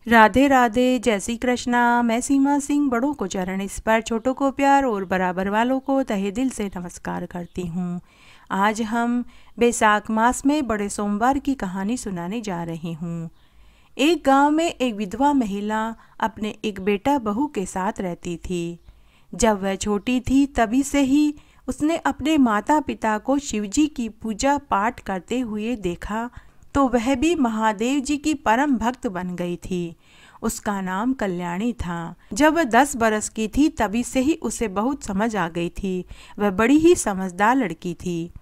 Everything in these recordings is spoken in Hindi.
राधे राधे, जय श्री कृष्णा। मैं सीमा सिंह बड़ों को चरण स्पर्श, छोटों को प्यार और बराबर वालों को तहे दिल से नमस्कार करती हूँ। आज हम बैसाख मास में बड़े सोमवार की कहानी सुनाने जा रही हूँ। एक गांव में एक विधवा महिला अपने एक बेटा बहू के साथ रहती थी। जब वह छोटी थी तभी से ही उसने अपने माता पिता को शिवजी की पूजा पाठ करते हुए देखा, तो वह भी महादेव जी की परम भक्त बन गई थी। उसका नाम कल्याणी था। जब वह 10 बरस की थी तभी से ही उसे बहुत समझ आ गई थी। वह बड़ी ही समझदार लड़की थी।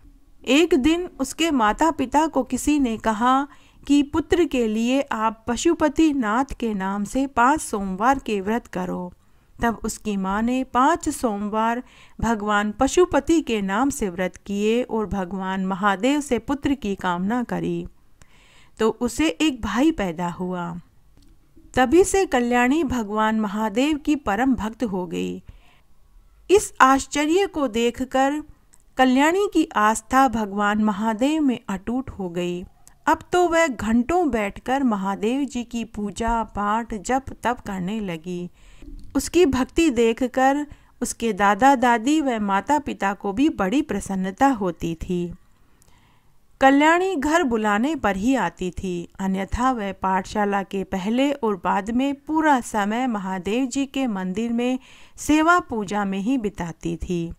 एक दिन उसके माता पिता को किसी ने कहा कि पुत्र के लिए आप पशुपति नाथ के नाम से 5 सोमवार के व्रत करो। तब उसकी माँ ने 5 सोमवार भगवान पशुपति के नाम से व्रत किए और भगवान महादेव से पुत्र की कामना करी, तो उसे एक भाई पैदा हुआ। तभी से कल्याणी भगवान महादेव की परम भक्त हो गई। इस आश्चर्य को देखकर कल्याणी की आस्था भगवान महादेव में अटूट हो गई। अब तो वह घंटों बैठकर महादेव जी की पूजा पाठ जप तप करने लगी। उसकी भक्ति देखकर उसके दादा दादी व माता पिता को भी बड़ी प्रसन्नता होती थी। कल्याणी घर बुलाने पर ही आती थी, अन्यथा वह पाठशाला के पहले और बाद में पूरा समय महादेव जी के मंदिर में सेवा पूजा में ही बिताती थी।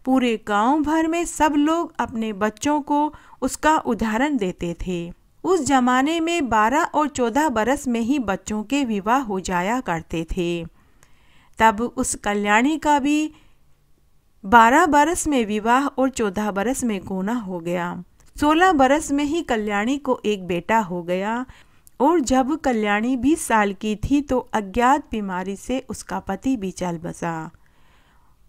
पूरे गांव भर में सब लोग अपने बच्चों को उसका उदाहरण देते थे। उस जमाने में 12 और 14 बरस में ही बच्चों के विवाह हो जाया करते थे। तब उस कल्याणी का भी 12 बरस में विवाह और 14 बरस में गोना हो गया। 16 बरस में ही कल्याणी को एक बेटा हो गया। और जब कल्याणी 20 साल की थी तो अज्ञात बीमारी से उसका पति भी चल बसा।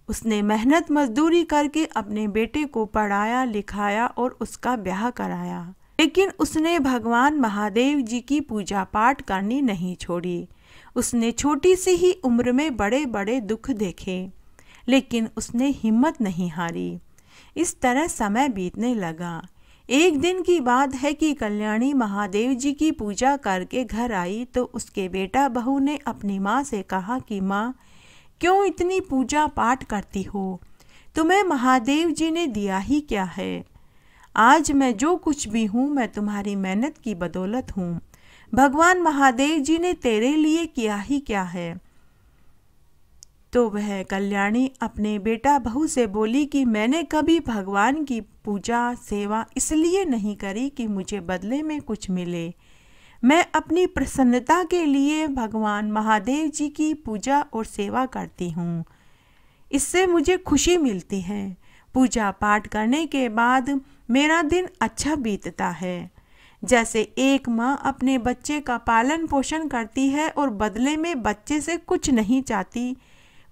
उसने मेहनत मजदूरी करके अपने बेटे को पढ़ाया लिखाया और उसका ब्याह कराया, लेकिन उसने भगवान महादेव जी की पूजा पाठ करनी नहीं छोड़ी। उसने छोटी सी ही उम्र में बड़े बड़े दुख देखे, लेकिन उसने हिम्मत नहीं हारी। इस तरह समय बीतने लगा। एक दिन की बात है कि कल्याणी महादेव जी की पूजा करके घर आई तो उसके बेटा बहू ने अपनी माँ से कहा कि माँ, क्यों इतनी पूजा पाठ करती हो? तुम्हें महादेव जी ने दिया ही क्या है? आज मैं जो कुछ भी हूँ मैं तुम्हारी मेहनत की बदौलत हूँ। भगवान महादेव जी ने तेरे लिए किया ही क्या है? तो वह कल्याणी अपने बेटा बहू से बोली कि मैंने कभी भगवान की पूजा सेवा इसलिए नहीं करी कि मुझे बदले में कुछ मिले। मैं अपनी प्रसन्नता के लिए भगवान महादेव जी की पूजा और सेवा करती हूँ। इससे मुझे खुशी मिलती है। पूजा पाठ करने के बाद मेरा दिन अच्छा बीतता है। जैसे एक माँ अपने बच्चे का पालन पोषण करती है और बदले में बच्चे से कुछ नहीं चाहती,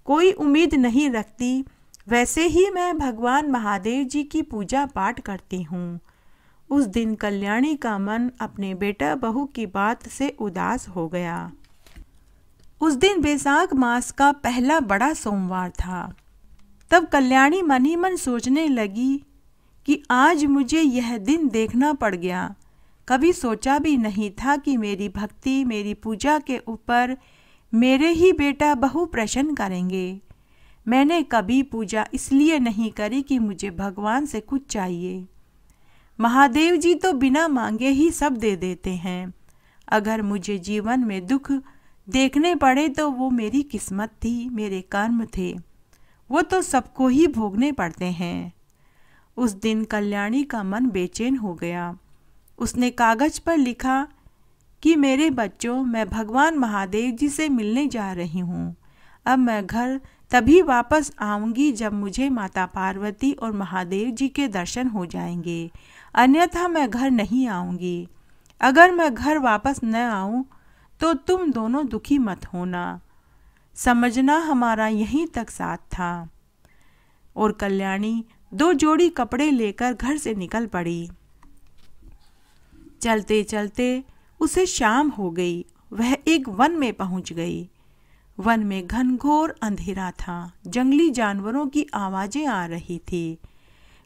कोई उम्मीद नहीं रखती, वैसे ही मैं भगवान महादेव जी की पूजा पाठ करती हूँ। उस दिन कल्याणी का मन अपने बेटा बहू की बात से उदास हो गया। उस दिन बैसाख मास का पहला बड़ा सोमवार था। तब कल्याणी मन ही मन सोचने लगी कि आज मुझे यह दिन देखना पड़ गया। कभी सोचा भी नहीं था कि मेरी भक्ति मेरी पूजा के ऊपर मेरे ही बेटा बहू प्रसन्न करेंगे। मैंने कभी पूजा इसलिए नहीं करी कि मुझे भगवान से कुछ चाहिए। महादेव जी तो बिना मांगे ही सब दे देते हैं। अगर मुझे जीवन में दुख देखने पड़े तो वो मेरी किस्मत थी, मेरे कर्म थे, वो तो सबको ही भोगने पड़ते हैं। उस दिन कल्याणी का मन बेचैन हो गया। उसने कागज पर लिखा कि मेरे बच्चों, मैं भगवान महादेव जी से मिलने जा रही हूँ। अब मैं घर तभी वापस आऊँगी जब मुझे माता पार्वती और महादेव जी के दर्शन हो जाएंगे, अन्यथा मैं घर नहीं आऊँगी। अगर मैं घर वापस न आऊँ तो तुम दोनों दुखी मत होना, समझना हमारा यहीं तक साथ था। और कल्याणी 2 जोड़ी कपड़े लेकर घर से निकल पड़ी। चलते चलते उसे शाम हो गई। वह एक वन में पहुंच गई। वन में घनघोर अंधेरा था। जंगली जानवरों की आवाजें आ रही थी।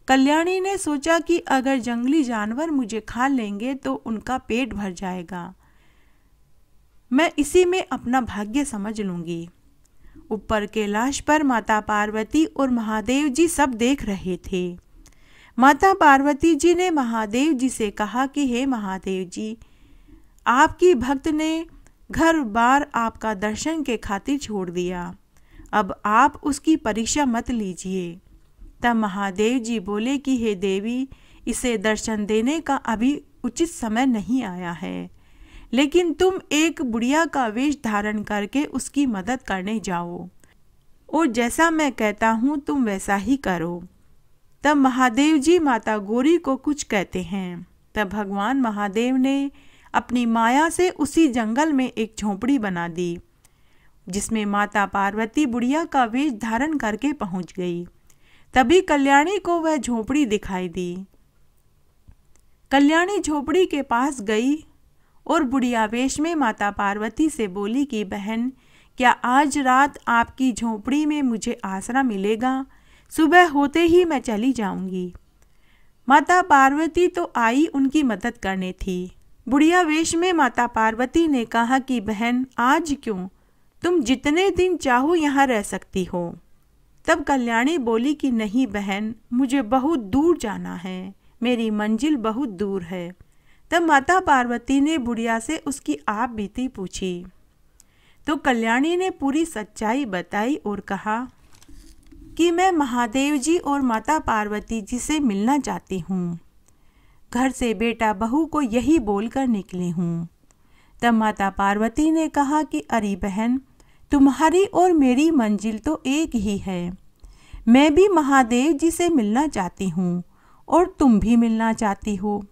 कल्याणी ने सोचा कि अगर जंगली जानवर मुझे खा लेंगे तो उनका पेट भर जाएगा। मैं इसी में अपना भाग्य समझ लूँगी। ऊपर कैलाश पर माता पार्वती और महादेव जी सब देख रहे थे। माता पार्वती जी ने महादेव जी से कहा कि हे महादेव जी, आपकी भक्त ने घर बार आपका दर्शन के खातिर छोड़ दिया, अब आप उसकी परीक्षा मत लीजिए। तब महादेव जी बोले कि हे देवी, इसे दर्शन देने का अभी उचित समय नहीं आया है, लेकिन तुम एक बुढ़िया का वेश धारण करके उसकी मदद करने जाओ और जैसा मैं कहता हूँ तुम वैसा ही करो। तब महादेव जी माता गौरी को कुछ कहते हैं। तब भगवान महादेव ने अपनी माया से उसी जंगल में एक झोपड़ी बना दी, जिसमें माता पार्वती बुढ़िया का वेश धारण करके पहुंच गई। तभी कल्याणी को वह झोपड़ी दिखाई दी। कल्याणी झोपड़ी के पास गई और बुढ़िया वेश में माता पार्वती से बोली कि बहन, क्या आज रात आपकी झोपड़ी में मुझे आसरा मिलेगा? सुबह होते ही मैं चली जाऊंगी। माता पार्वती तो आई उनकी मदद करने थी। बुढ़िया वेश में माता पार्वती ने कहा कि बहन, आज क्यों, तुम जितने दिन चाहो यहाँ रह सकती हो। तब कल्याणी बोली कि नहीं बहन, मुझे बहुत दूर जाना है, मेरी मंजिल बहुत दूर है। तब माता पार्वती ने बुढ़िया से उसकी आप बीती पूछी तो कल्याणी ने पूरी सच्चाई बताई और कहा कि मैं महादेव जी और माता पार्वती जी से मिलना चाहती हूँ। घर से बेटा बहू को यही बोलकर निकली हूँ। तब माता पार्वती ने कहा कि अरे बहन, तुम्हारी और मेरी मंजिल तो एक ही है। मैं भी महादेव जी से मिलना चाहती हूँ और तुम भी मिलना चाहती हो,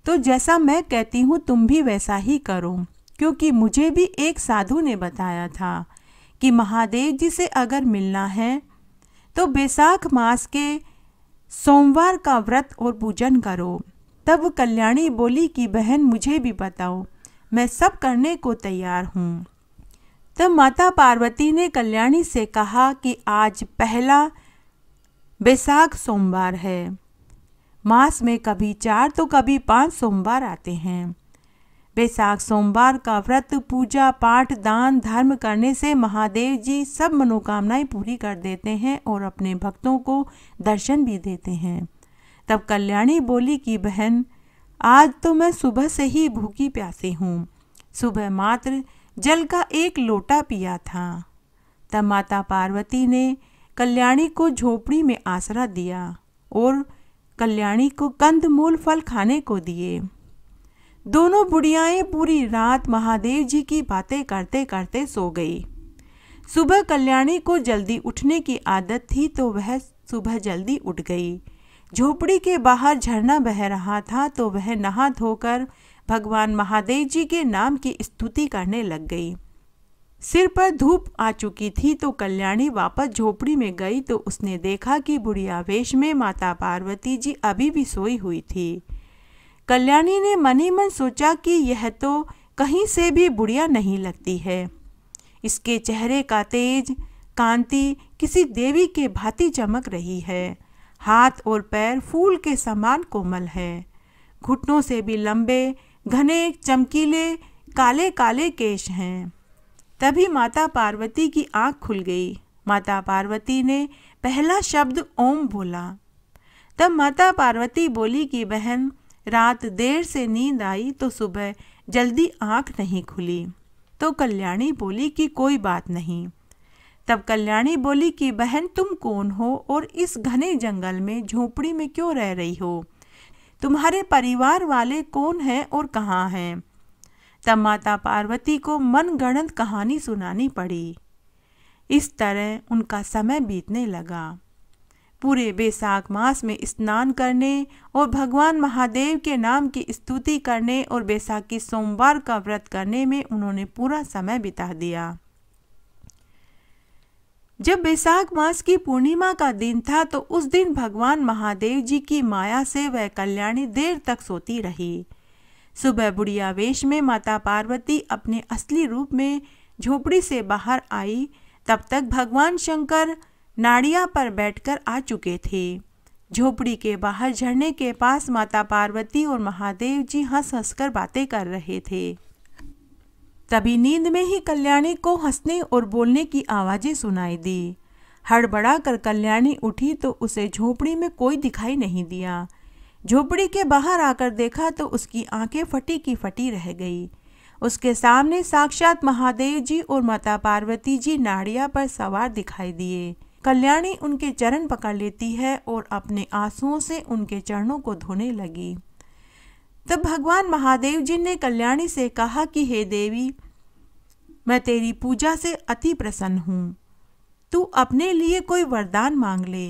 तो जैसा मैं कहती हूँ तुम भी वैसा ही करो, क्योंकि मुझे भी एक साधु ने बताया था कि महादेव जी से अगर मिलना है तो बैसाख मास के सोमवार का व्रत और पूजन करो। तब कल्याणी बोली कि बहन, मुझे भी बताओ, मैं सब करने को तैयार हूँ। तब माता पार्वती ने कल्याणी से कहा कि आज पहला बैसाख सोमवार है। मास में कभी 4 तो कभी 5 सोमवार आते हैं। बैसाख सोमवार का व्रत, पूजा पाठ, दान धर्म करने से महादेव जी सब मनोकामनाएं पूरी कर देते हैं और अपने भक्तों को दर्शन भी देते हैं। तब कल्याणी बोली कि बहन, आज तो मैं सुबह से ही भूखी प्यासी हूँ, सुबह मात्र जल का 1 लोटा पिया था। तब माता पार्वती ने कल्याणी को झोपड़ी में आसरा दिया और कल्याणी को कंदमूल फल खाने को दिए। दोनों बुढ़ियाएं पूरी रात महादेव जी की बातें करते करते सो गई। सुबह कल्याणी को जल्दी उठने की आदत थी तो वह सुबह जल्दी उठ गई। झोपड़ी के बाहर झरना बह रहा था तो वह नहा धोकर भगवान महादेव जी के नाम की स्तुति करने लग गई। सिर पर धूप आ चुकी थी तो कल्याणी वापस झोपड़ी में गई तो उसने देखा कि बुढ़िया वेश में माता पार्वती जी अभी भी सोई हुई थी। कल्याणी ने मन ही मन सोचा कि यह तो कहीं से भी बुढ़िया नहीं लगती है। इसके चेहरे का तेज कांति किसी देवी के भांति चमक रही है। हाथ और पैर फूल के समान कोमल है। घुटनों से भी लंबे घने चमकीले काले काले केश हैं। तभी माता पार्वती की आंख खुल गई। माता पार्वती ने पहला शब्द ओम बोला। तब माता पार्वती बोली कि बहन, रात देर से नींद आई तो सुबह जल्दी आंख नहीं खुली। तो कल्याणी बोली कि कोई बात नहीं। तब कल्याणी बोली कि बहन, तुम कौन हो और इस घने जंगल में झोपड़ी में क्यों रह रही हो? तुम्हारे परिवार वाले कौन हैं और कहाँ हैं? तब माता पार्वती को मनगढ़ंत कहानी सुनानी पड़ी। इस तरह उनका समय बीतने लगा। पूरे बैसाख मास में स्नान करने और भगवान महादेव के नाम की स्तुति करने और बैसाखी सोमवार का व्रत करने में उन्होंने पूरा समय बिता दिया। जब बैसाख मास की पूर्णिमा का दिन था तो उस दिन भगवान महादेव जी की माया से वह कल्याणी देर तक सोती रही। सुबह बुढ़िया वेश में माता पार्वती अपने असली रूप में झोपड़ी से बाहर आई। तब तक भगवान शंकर नाड़िया पर बैठकर आ चुके थे। झोपड़ी के बाहर झरने के पास माता पार्वती और महादेव जी हंस हंसकर बातें कर रहे थे। तभी नींद में ही कल्याणी को हंसने और बोलने की आवाज़ें सुनाई दी। हड़बड़ा कर कल्याणी उठी तो उसे झोपड़ी में कोई दिखाई नहीं दिया। झोपड़ी के बाहर आकर देखा तो उसकी आंखें फटी की फटी रह गई। उसके सामने साक्षात महादेव जी और माता पार्वती जी नाड़िया पर सवार दिखाई दिए। कल्याणी उनके चरण पकड़ लेती है और अपने आंसुओं से उनके चरणों को धोने लगी। तब भगवान महादेव जी ने कल्याणी से कहा कि हे देवी, मैं तेरी पूजा से अति प्रसन्न हूँ, तू अपने लिए कोई वरदान मांग ले।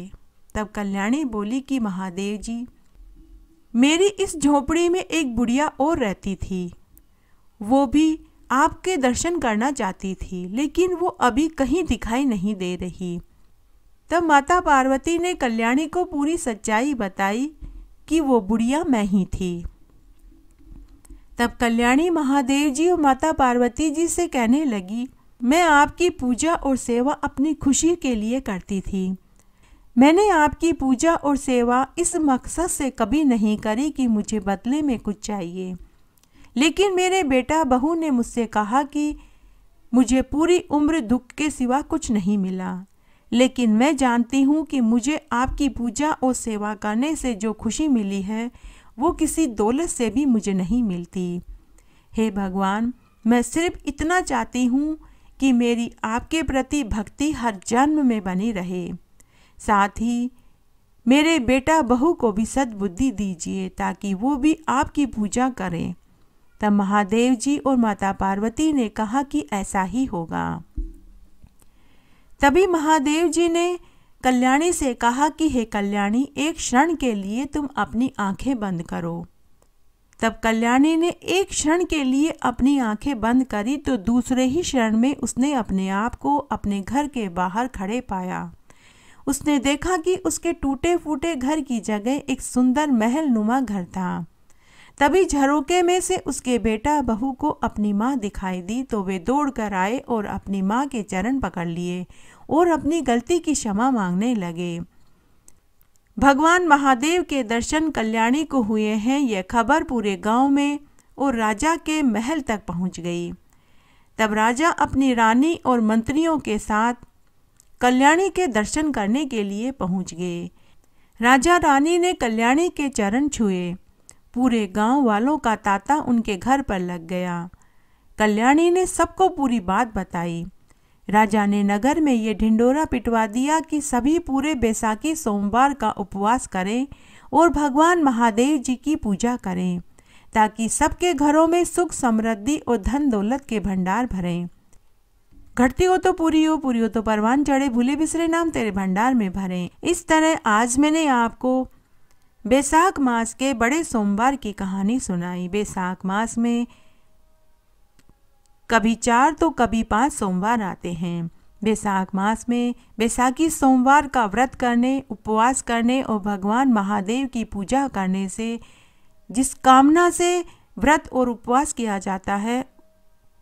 तब कल्याणी बोली कि महादेव जी, मेरी इस झोपड़ी में एक बुढ़िया और रहती थी, वो भी आपके दर्शन करना चाहती थी, लेकिन वो अभी कहीं दिखाई नहीं दे रही। तब माता पार्वती ने कल्याणी को पूरी सच्चाई बताई कि वो बुढ़िया मैं ही थी। तब कल्याणी महादेव जी और माता पार्वती जी से कहने लगी, मैं आपकी पूजा और सेवा अपनी खुशी के लिए करती थी। मैंने आपकी पूजा और सेवा इस मकसद से कभी नहीं करी कि मुझे बदले में कुछ चाहिए, लेकिन मेरे बेटा बहू ने मुझसे कहा कि मुझे पूरी उम्र दुख के सिवा कुछ नहीं मिला, लेकिन मैं जानती हूँ कि मुझे आपकी पूजा और सेवा करने से जो खुशी मिली है वो किसी दौलत से भी मुझे नहीं मिलती। हे भगवान, मैं सिर्फ इतना चाहती हूँ कि मेरी आपके प्रति भक्ति हर जन्म में बनी रहे। साथ ही मेरे बेटा बहू को भी सद्बुद्धि दीजिए ताकि वो भी आपकी पूजा करें। तब महादेव जी और माता पार्वती ने कहा कि ऐसा ही होगा। तभी महादेव जी ने कल्याणी से कहा कि हे कल्याणी, एक क्षण के लिए तुम अपनी आंखें बंद करो। तब कल्याणी ने एक क्षण के लिए अपनी आंखें बंद करी तो दूसरे ही क्षण में उसने अपने आप को अपने घर के बाहर खड़े पाया। उसने देखा कि उसके टूटे फूटे घर की जगह एक सुंदर महल नुमा घर था। तभी झरोके में से उसके बेटा बहू को अपनी माँ दिखाई दी तो वे दौड़ कर आए और अपनी माँ के चरण पकड़ लिए और अपनी गलती की क्षमा मांगने लगे। भगवान महादेव के दर्शन कल्याणी को हुए हैं, यह खबर पूरे गांव में और राजा के महल तक पहुंच गई। तब राजा अपनी रानी और मंत्रियों के साथ कल्याणी के दर्शन करने के लिए पहुंच गए। राजा रानी ने कल्याणी के चरण छुए। पूरे गांव वालों का तांता उनके घर पर लग गया। कल्याणी ने सबको पूरी बात बताई। राजा ने नगर में ये ढिंडोरा पिटवा दिया कि सभी पूरे बैसाखी सोमवार का उपवास करें और भगवान महादेव जी की पूजा करें ताकि सबके घरों में सुख समृद्धि और धन दौलत के भंडार भरें। घटती हो तो पूरी हो तो परवान चढ़े, भूले बिसरे नाम तेरे भंडार में भरें। इस तरह आज मैंने आपको बैसाख मास के बड़े सोमवार की कहानी सुनाई। बैसाख मास में कभी 4 तो कभी 5 सोमवार आते हैं। बैसाख मास में बैसाखी सोमवार का व्रत करने, उपवास करने और भगवान महादेव की पूजा करने से जिस कामना से व्रत और उपवास किया जाता है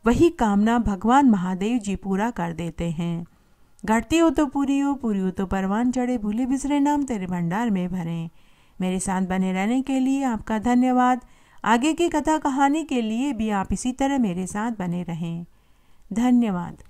वही कामना भगवान महादेव जी पूरा कर देते हैं। घटती हो तो पूरी हो तो परवान चढ़े, भूले बिसरे नाम तेरे भंडार में भरें। मेरे साथ बने रहने के लिए आपका धन्यवाद। आगे की कथा कहानी के लिए भी आप इसी तरह मेरे साथ बने रहें। धन्यवाद।